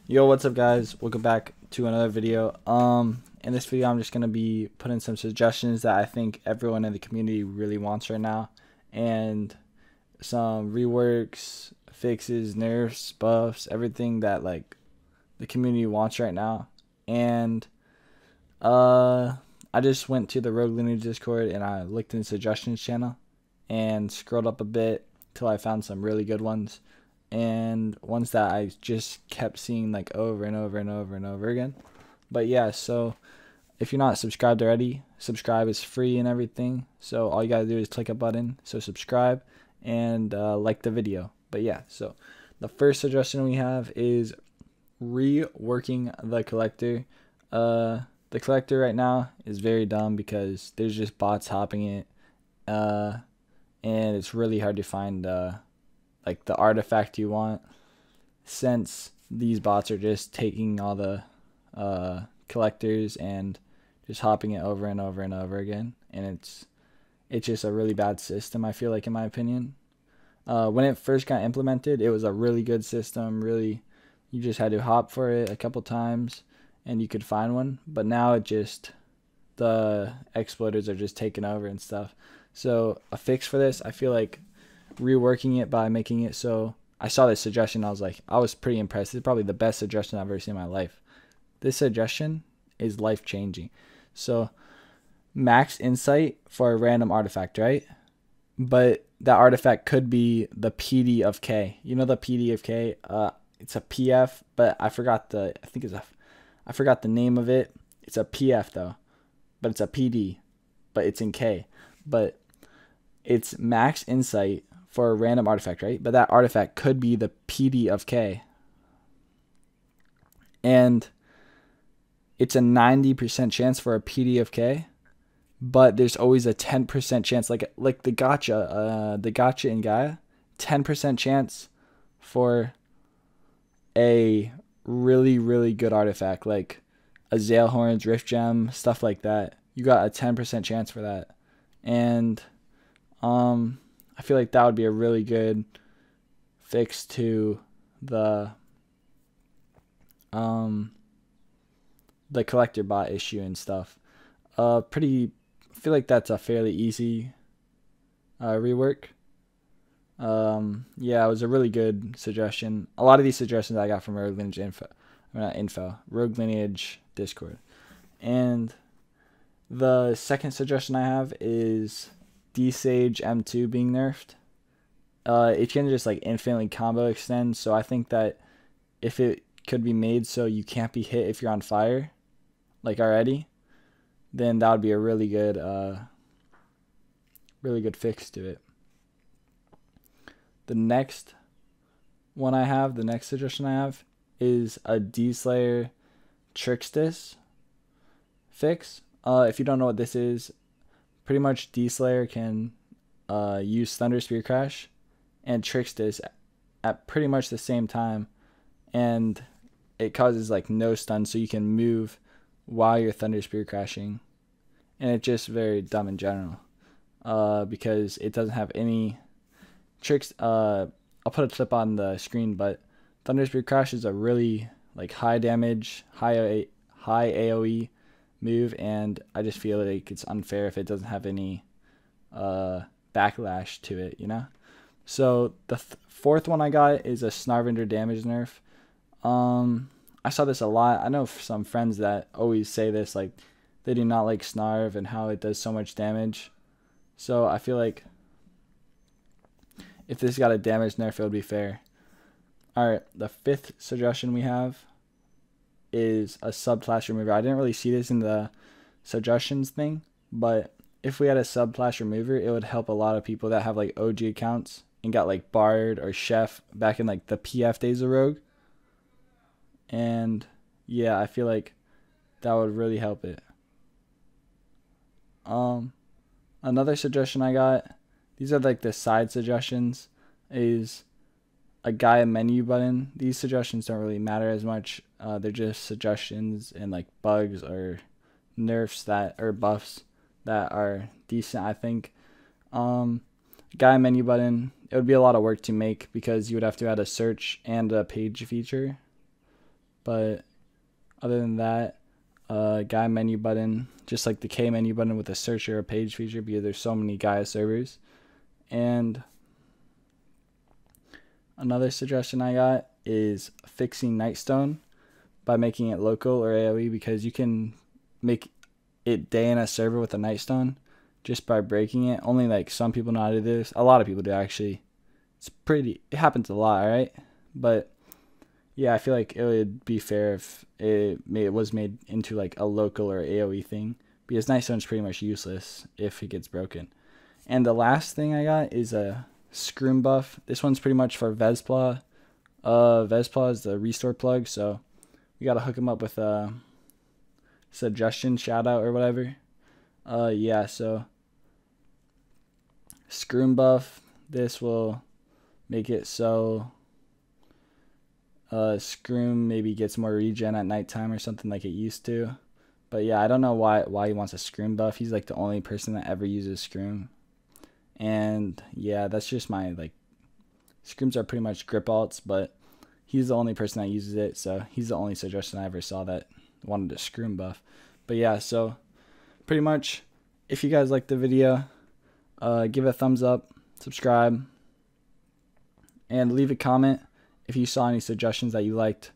Yo, what's up guys? Welcome back to another video. In this video I'm just gonna be putting some suggestions that I think everyone in the community really wants right now, and some reworks, fixes, nerfs, buffs, everything that like the community wants right now. And I just went to the Rogue Lineage Discord and I looked in the suggestions channel and scrolled up a bit till I found some really good ones, and ones that I just kept seeing like over and over and over and over again. But yeah, so if you're not subscribed already, subscribe is free and everything. So all you gotta do is click a button, so subscribe, and like the video. But yeah, so the first suggestion we have is reworking the collector. The collector right now is very dumb because there's just bots hopping it, and it's really hard to find like the artifact you want, since these bots are just taking all the collectors and just hopping it over and over and over again, and it's just a really bad system, I feel like, in my opinion. When it first got implemented, it was a really good system. Really, you just had to hop for it a couple times and you could find one, but now the exploiters are just taking over and stuff. So a fix for this, I feel like reworking it by making it so, I saw this suggestion, I was pretty impressed. It's probably the best suggestion I've ever seen in my life. This suggestion is life changing. So max insight for a random artifact, right? But that artifact could be the PD of K. You know the PD of K? It's a PF, but I forgot the name of it. It's a PF though, but it's a PD, but it's in K. But it's max insight for a random artifact, right? But that artifact could be the PD of K. And it's a 90% chance for a PD of K, but there's always a 10% chance, like the gotcha in Gaia, 10% chance for a really, really good artifact, like a Zailhorn's Rift Gem, stuff like that. You got a 10% chance for that. And I feel like that would be a really good fix to the collector bot issue and stuff. I feel like that's a fairly easy rework. Yeah, it was a really good suggestion. A lot of these suggestions I got from Rogue Lineage Rogue Lineage Discord. And the second suggestion I have is Sage M2 being nerfed. It can just like infinitely combo extend, so I think that if it could be made so you can't be hit if you're on fire, like already, then that would be a really good fix to it. The next suggestion I have is a Dslayer Trickstest Fix. If you don't know what this is, pretty much Dslayer can use Thunder Spear Crash and Trickstest at pretty much the same time, and it causes like no stun, so you can move while you're Thunder Spear Crashing, and it's just very dumb in general, because it doesn't have any tricks. I'll put a clip on the screen, but Thunder Spear Crash is a really like high damage, high AoE move, and I just feel like it's unfair if it doesn't have any backlash to it, you know? So the fourth one I got is a Snarvinder damage nerf. I saw this a lot. I know some friends that always say this, like they do not like Snarv and how it does so much damage. So I feel like if this got a damage nerf, it would be fair. Alright, the fifth suggestion we have is a subclass remover. I didn't really see this in the suggestions thing, but if we had a subclass remover, it would help a lot of people that have like OG accounts and got like Bard or Chef back in like the PF days of Rogue. And yeah, I feel like that would really help it. Another suggestion I got, these are like the side suggestions, is a Gaia menu button. These suggestions don't really matter as much. They're just suggestions and like bugs or nerfs that, or buffs that are decent, I think. Gaia menu button, it would be a lot of work to make because you would have to add a search and a page feature. But other than that, guy menu button, just like the K menu button with a search or a page feature, because there's so many Gaia servers. And another suggestion I got is fixing Nightstone by making it local or AoE, because you can make it day in a server with a Nightstone just by breaking it. Only like some people know how to do this. A lot of people do, actually. It happens a lot, right? But yeah, I feel like it would be fair if it was made into like a local or AoE thing, because Nightstone's pretty much useless if it gets broken. And the last thing I got is a Scrum Buff. This one's pretty much for Vespla. Vespla is the restore plug, so we gotta hook him up with a suggestion shoutout or whatever. Yeah, so Scrum Buff. This will make it so Scrum maybe gets more regen at nighttime or something like it used to. But yeah, I don't know why he wants a Scrum Buff. He's like the only person that ever uses Scrum. And yeah, that's just my like, Scrums are pretty much grip alts, but he's the only person that uses it, so he's the only suggestion I ever saw that wanted a Scrum Buff. But yeah, so pretty much, if you guys liked the video, give it a thumbs up, subscribe, and leave a comment if you saw any suggestions that you liked,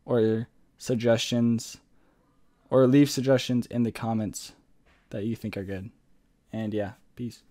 or leave suggestions in the comments that you think are good. And yeah, peace.